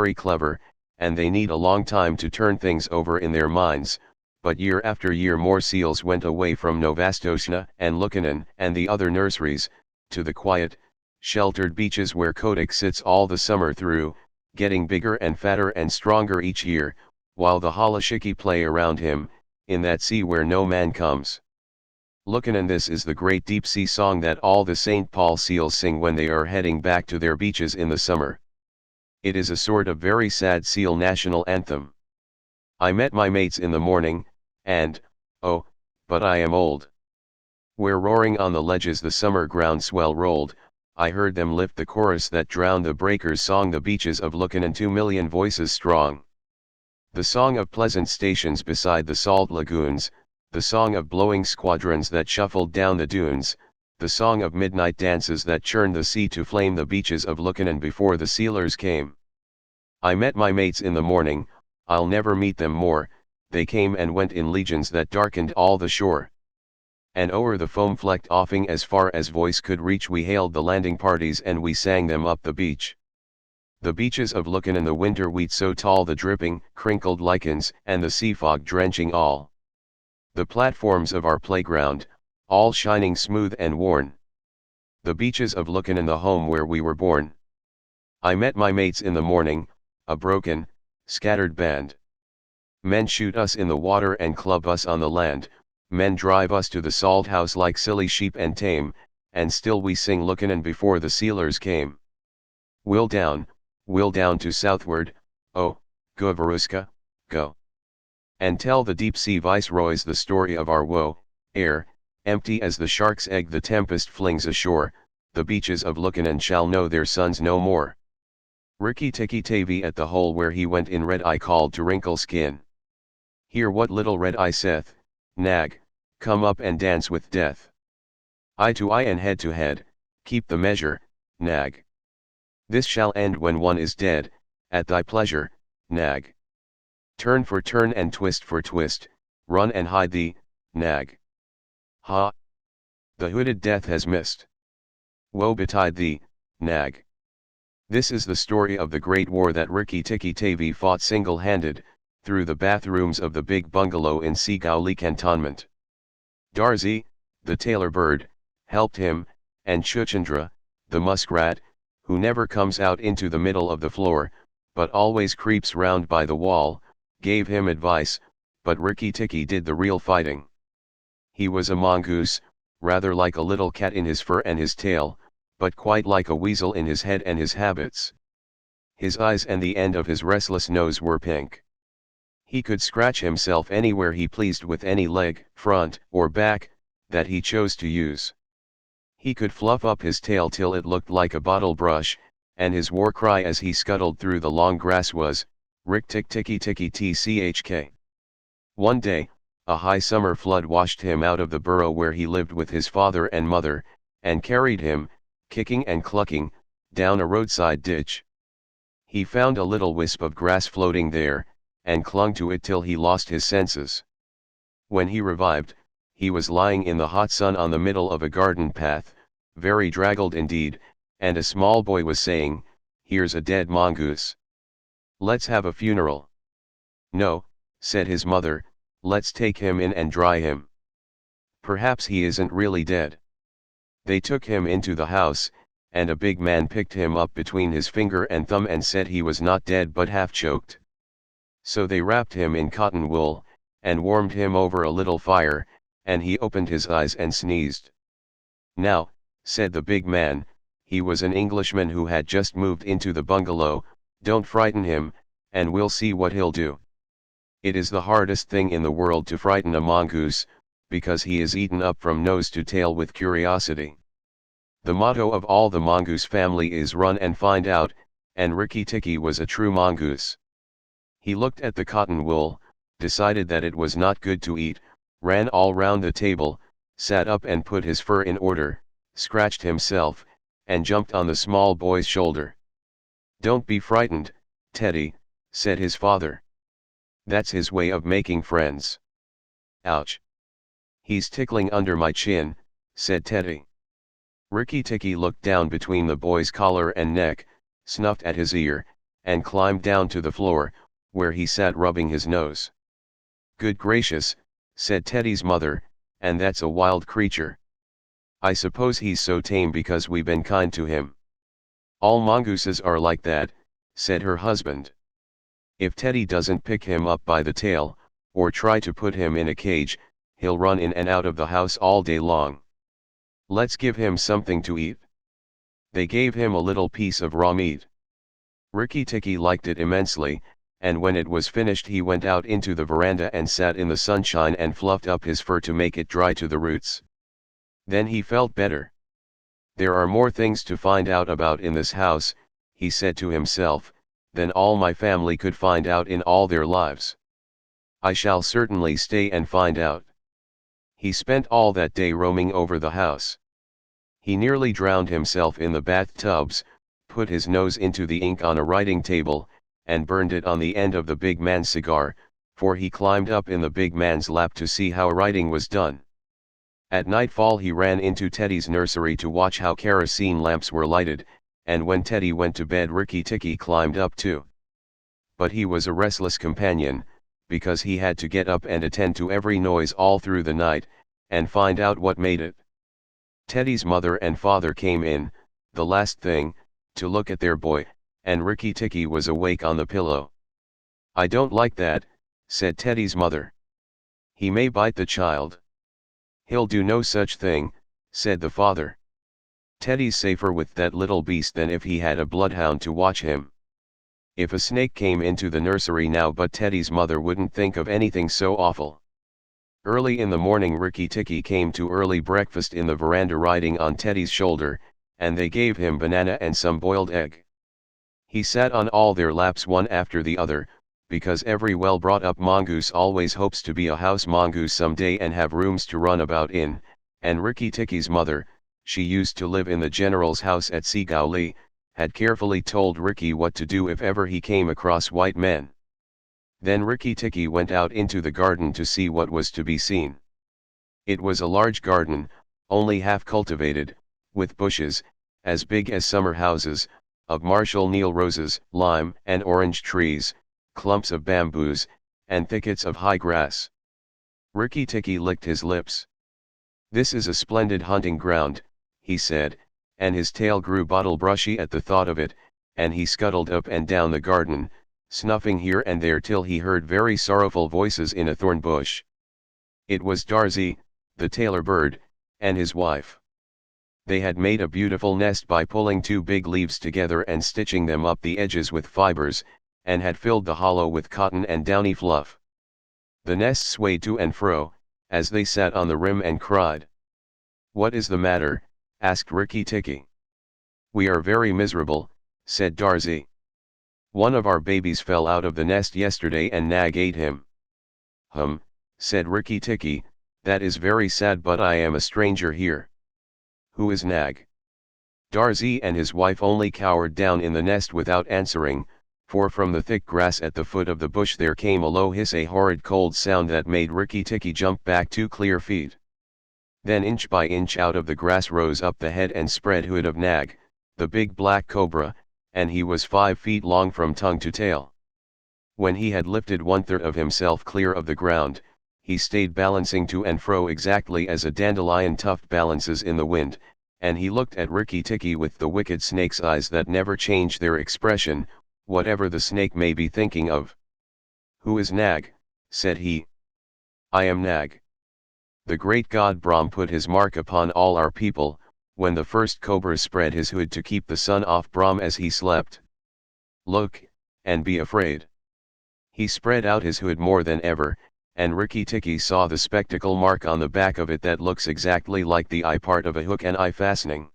very clever, and they need a long time to turn things over in their minds, but year after year more seals went away from Novostochna and Lukanen and the other nurseries, to the quiet, sheltered beaches where Kotick sits all the summer through, getting bigger and fatter and stronger each year, while the halashiki play around him, in that sea where no man comes. Lukanen, this is the great deep sea song that all the St. Paul seals sing when they are heading back to their beaches in the summer. It is a sort of very sad seal national anthem. I met my mates in the morning, and, oh, but I am old. Where roaring on the ledges the summer groundswell rolled, I heard them lift the chorus that drowned the breakers' song, the beaches of Lukanen 2,000,000 voices strong. The song of pleasant stations beside the salt lagoons, the song of blowing squadrons that shuffled down the dunes, the song of midnight dances that churned the sea to flame the beaches of Lukanen before the sealers came. I met my mates in the morning, I'll never meet them more, they came and went in legions that darkened all the shore. And o'er the foam-flecked offing as far as voice could reach we hailed the landing parties and we sang them up the beach. The beaches of Lukanen, the winter wheat so tall, the dripping, crinkled lichens and the sea fog drenching all. The platforms of our playground, all shining smooth and worn. The beaches of Lukanen, the home where we were born. I met my mates in the morning, a broken, scattered band. Men shoot us in the water and club us on the land, men drive us to the salt house like silly sheep and tame, and still we sing Lukanen before the sealers came. We'll down to southward, oh, go Varuska, go. And tell the deep sea viceroys the story of our woe, ere, empty as the shark's egg the tempest flings ashore, the beaches of Lukanen shall know their sons no more. Rikki Tikki Tavi at the hole where he went in Red Eye called to Wrinkle Skin. Hear what little Red Eye saith, nag, come up and dance with death. Eye to eye and head to head, keep the measure, nag. This shall end when one is dead, at thy pleasure, nag. Turn for turn and twist for twist, run and hide thee, nag. Ha! The hooded death has missed. Woe betide thee, nag. This is the story of the great war that Rikki Tikki Tavi fought single-handed, through the bathrooms of the big bungalow in Sigauli cantonment. Darzi, the tailor bird, helped him, and Chuchundra, the muskrat, who never comes out into the middle of the floor, but always creeps round by the wall, gave him advice, but Rikki Tikki did the real fighting. He was a mongoose, rather like a little cat in his fur and his tail, but quite like a weasel in his head and his habits. His eyes and the end of his restless nose were pink. He could scratch himself anywhere he pleased with any leg, front or back, that he chose to use. He could fluff up his tail till it looked like a bottle brush, and his war cry as he scuttled through the long grass was, Rick tick ticky ticky tchk. One day, a high summer flood washed him out of the burrow where he lived with his father and mother, and carried him, kicking and clucking, down a roadside ditch. He found a little wisp of grass floating there, and clung to it till he lost his senses. When he revived, he was lying in the hot sun on the middle of a garden path, very draggled indeed, and a small boy was saying, "Here's a dead mongoose. Let's have a funeral." "No," said his mother, "let's take him in and dry him. Perhaps he isn't really dead." They took him into the house, and a big man picked him up between his finger and thumb and said he was not dead but half choked. So they wrapped him in cotton wool, and warmed him over a little fire, and he opened his eyes and sneezed. "Now," said the big man, he was an Englishman who had just moved into the bungalow, "don't frighten him, and we'll see what he'll do. It is the hardest thing in the world to frighten a mongoose, because he is eaten up from nose to tail with curiosity. The motto of all the mongoose family is run and find out, and Rikki Tikki was a true mongoose. He looked at the cotton wool, decided that it was not good to eat, ran all round the table, sat up and put his fur in order, scratched himself, and jumped on the small boy's shoulder. "Don't be frightened, Teddy," said his father. "That's his way of making friends." "Ouch! He's tickling under my chin," said Teddy. Rikki Tikki looked down between the boy's collar and neck, snuffed at his ear, and climbed down to the floor, where he sat rubbing his nose. "Good gracious," said Teddy's mother, "and that's a wild creature. I suppose he's so tame because we've been kind to him." "All mongooses are like that," said her husband. "If Teddy doesn't pick him up by the tail, or try to put him in a cage, he'll run in and out of the house all day long. Let's give him something to eat." They gave him a little piece of raw meat. Rikki Tikki liked it immensely, and when it was finished he went out into the veranda and sat in the sunshine and fluffed up his fur to make it dry to the roots. Then he felt better. "There are more things to find out about in this house," he said to himself, "than all my family could find out in all their lives. I shall certainly stay and find out." He spent all that day roaming over the house. He nearly drowned himself in the bathtubs, put his nose into the ink on a writing table, and burned it on the end of the big man's cigar, for he climbed up in the big man's lap to see how writing was done. At nightfall he ran into Teddy's nursery to watch how kerosene lamps were lighted, and when Teddy went to bed Rikki Tikki climbed up too. But he was a restless companion, because he had to get up and attend to every noise all through the night, and find out what made it. Teddy's mother and father came in, the last thing, to look at their boy, and Rikki Tikki was awake on the pillow. "I don't like that," said Teddy's mother. "He may bite the child." "He'll do no such thing," said the father. "Teddy's safer with that little beast than if he had a bloodhound to watch him. If a snake came into the nursery now, but Teddy's mother wouldn't think of anything so awful." Early in the morning Rikki Tikki came to early breakfast in the veranda riding on Teddy's shoulder, and they gave him banana and some boiled egg. He sat on all their laps one after the other, because every well-brought-up mongoose always hopes to be a house mongoose someday and have rooms to run about in, and Rikki Tikki's mother, she used to live in the general's house at Sigauli, had carefully told Rikki what to do if ever he came across white men. Then Rikki Tikki went out into the garden to see what was to be seen. It was a large garden, only half cultivated, with bushes, as big as summer houses, of Marshall Neil roses, lime and orange trees, clumps of bamboos, and thickets of high grass. Rikki Tikki licked his lips. "This is a splendid hunting ground," he said, and his tail grew bottle-brushy at the thought of it, and he scuttled up and down the garden, snuffing here and there till he heard very sorrowful voices in a thorn bush. It was Darzee, the tailor bird, and his wife. They had made a beautiful nest by pulling two big leaves together and stitching them up the edges with fibers, and had filled the hollow with cotton and downy fluff. The nest swayed to and fro, as they sat on the rim and cried. "What is the matter?" asked Rikki Tikki. "We are very miserable," said Darzee. "One of our babies fell out of the nest yesterday and Nag ate him." Said Rikki Tikki, "that is very sad, but I am a stranger here. Who is Nag?" Darzee and his wife only cowered down in the nest without answering, for from the thick grass at the foot of the bush there came a low hiss, a horrid cold sound that made Rikki Tikki jump back 2 clear feet. Then inch by inch out of the grass rose up the head and spread hood of Nag, the big black cobra, and he was 5 feet long from tongue to tail. When he had lifted 1/3 of himself clear of the ground, he stayed balancing to and fro exactly as a dandelion tuft balances in the wind, and he looked at Rikki Tikki with the wicked snake's eyes that never change their expression, whatever the snake may be thinking of. "Who is Nag?" said he. "I am Nag. The great god Brahm put his mark upon all our people, when the first cobra spread his hood to keep the sun off Brahm as he slept. Look, and be afraid." He spread out his hood more than ever, and Rikki Tikki saw the spectacle mark on the back of it that looks exactly like the eye part of a hook and eye fastening.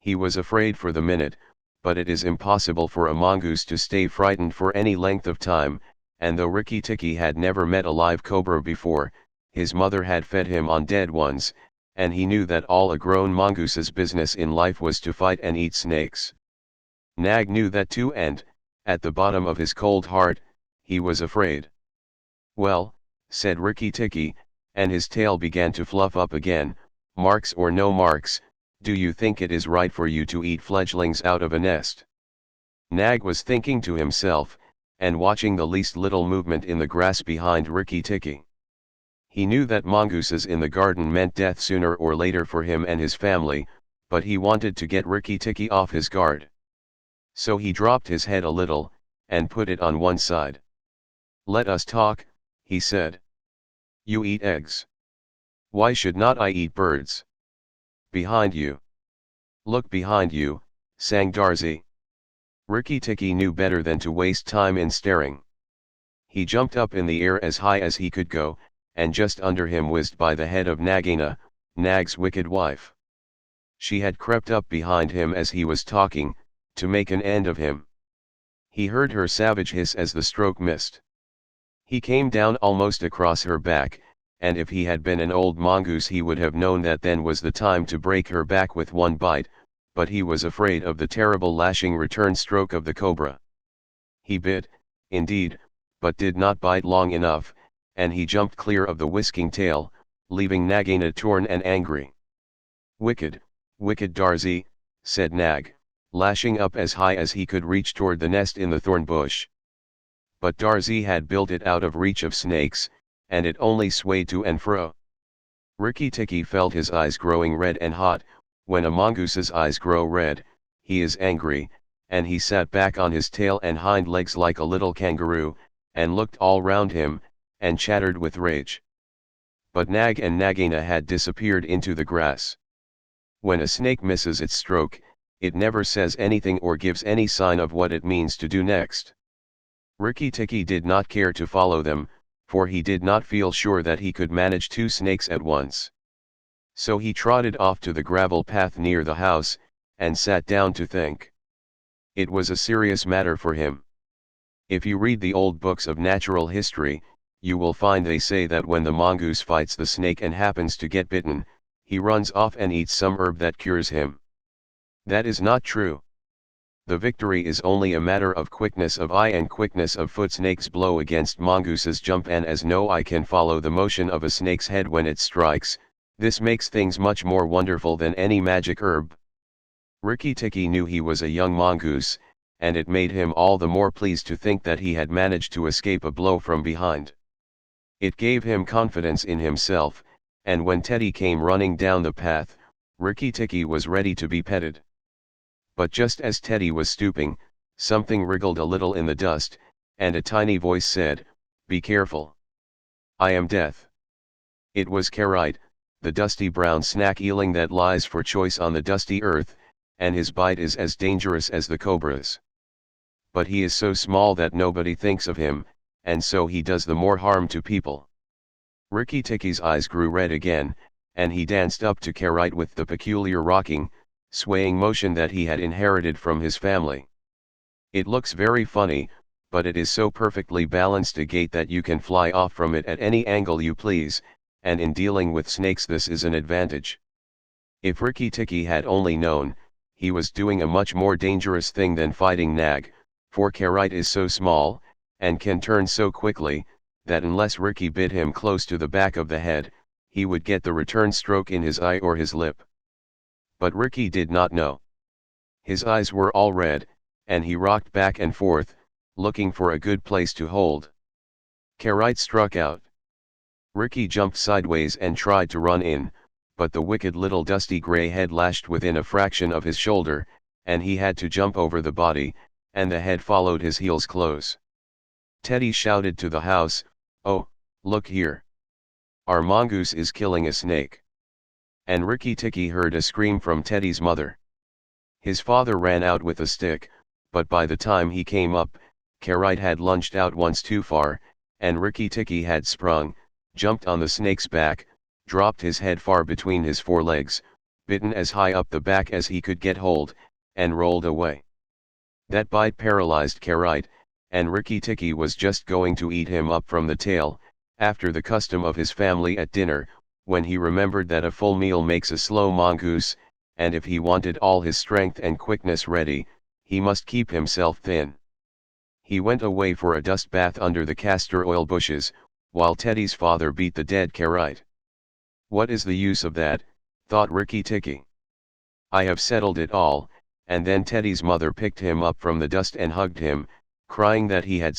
He was afraid for the minute, but it is impossible for a mongoose to stay frightened for any length of time, and though Rikki Tikki had never met a live cobra before, his mother had fed him on dead ones, and he knew that all a grown mongoose's business in life was to fight and eat snakes. Nag knew that too, and, at the bottom of his cold heart, he was afraid. "Well," said Rikki Tikki, and his tail began to fluff up again, "marks or no marks, do you think it is right for you to eat fledglings out of a nest?" Nag was thinking to himself, and watching the least little movement in the grass behind Rikki Tikki. He knew that mongooses in the garden meant death sooner or later for him and his family, but he wanted to get Rikki Tikki off his guard. So he dropped his head a little, and put it on one side. "Let us talk," he said. "You eat eggs. Why should not I eat birds?" "Behind you. Look behind you," sang Darzee. Rikki Tikki knew better than to waste time in staring. He jumped up in the air as high as he could go, and just under him whizzed by the head of Nagaina, Nag's wicked wife. She had crept up behind him as he was talking, to make an end of him. He heard her savage hiss as the stroke missed. He came down almost across her back, and if he had been an old mongoose he would have known that then was the time to break her back with one bite, but he was afraid of the terrible lashing return stroke of the cobra. He bit, indeed, but did not bite long enough, and he jumped clear of the whisking tail, leaving Nagaina torn and angry. "Wicked, wicked Darzee," said Nag, lashing up as high as he could reach toward the nest in the thorn bush. But Darzee had built it out of reach of snakes, and it only swayed to and fro. Rikki Tikki felt his eyes growing red and hot. When a mongoose's eyes grow red, he is angry, and he sat back on his tail and hind legs like a little kangaroo, and looked all round him, and chattered with rage. But Nag and Nagaina had disappeared into the grass. When a snake misses its stroke, it never says anything or gives any sign of what it means to do next. Rikki Tikki did not care to follow them, for he did not feel sure that he could manage two snakes at once. So he trotted off to the gravel path near the house, and sat down to think. It was a serious matter for him. If you read the old books of natural history, you will find they say that when the mongoose fights the snake and happens to get bitten, he runs off and eats some herb that cures him. That is not true. The victory is only a matter of quickness of eye and quickness of foot. Snakes blow against mongooses jump, and as no eye can follow the motion of a snake's head when it strikes, this makes things much more wonderful than any magic herb. Rikki Tikki knew he was a young mongoose, and it made him all the more pleased to think that he had managed to escape a blow from behind. It gave him confidence in himself, and when Teddy came running down the path, Rikki Tikki was ready to be petted. But just as Teddy was stooping, something wriggled a little in the dust, and a tiny voice said, "Be careful. I am Death." It was Karite, the dusty brown snack eeling that lies for choice on the dusty earth, and his bite is as dangerous as the cobra's. But he is so small that nobody thinks of him, and so he does the more harm to people. Rikki Tikki's eyes grew red again, and he danced up to Karite with the peculiar rocking, swaying motion that he had inherited from his family. It looks very funny, but it is so perfectly balanced a gait that you can fly off from it at any angle you please, and in dealing with snakes this is an advantage. If Rikki Tikki had only known, he was doing a much more dangerous thing than fighting Nag, for Karite is so small, and can turn so quickly, that unless Rikki bit him close to the back of the head, he would get the return stroke in his eye or his lip. But Rikki did not know. His eyes were all red, and he rocked back and forth, looking for a good place to hold. Karite struck out. Rikki jumped sideways and tried to run in, but the wicked little dusty grey head lashed within a fraction of his shoulder, and he had to jump over the body, and the head followed his heels close. Teddy shouted to the house, "Oh, look here. Our mongoose is killing a snake." And Rikki Tikki heard a scream from Teddy's mother. His father ran out with a stick, but by the time he came up, Karite had lunged out once too far, and Rikki Tikki had sprung, jumped on the snake's back, dropped his head far between his forelegs, bitten as high up the back as he could get hold, and rolled away. That bite paralyzed Karite, and Rikki Tikki was just going to eat him up from the tail, after the custom of his family at dinner, when he remembered that a full meal makes a slow mongoose, and if he wanted all his strength and quickness ready, he must keep himself thin. He went away for a dust bath under the castor oil bushes, while Teddy's father beat the dead Karite. "What is the use of that?" thought Rikki Tikki. "I have settled it all, and then Teddy's mother picked him up from the dust and hugged him, crying that he had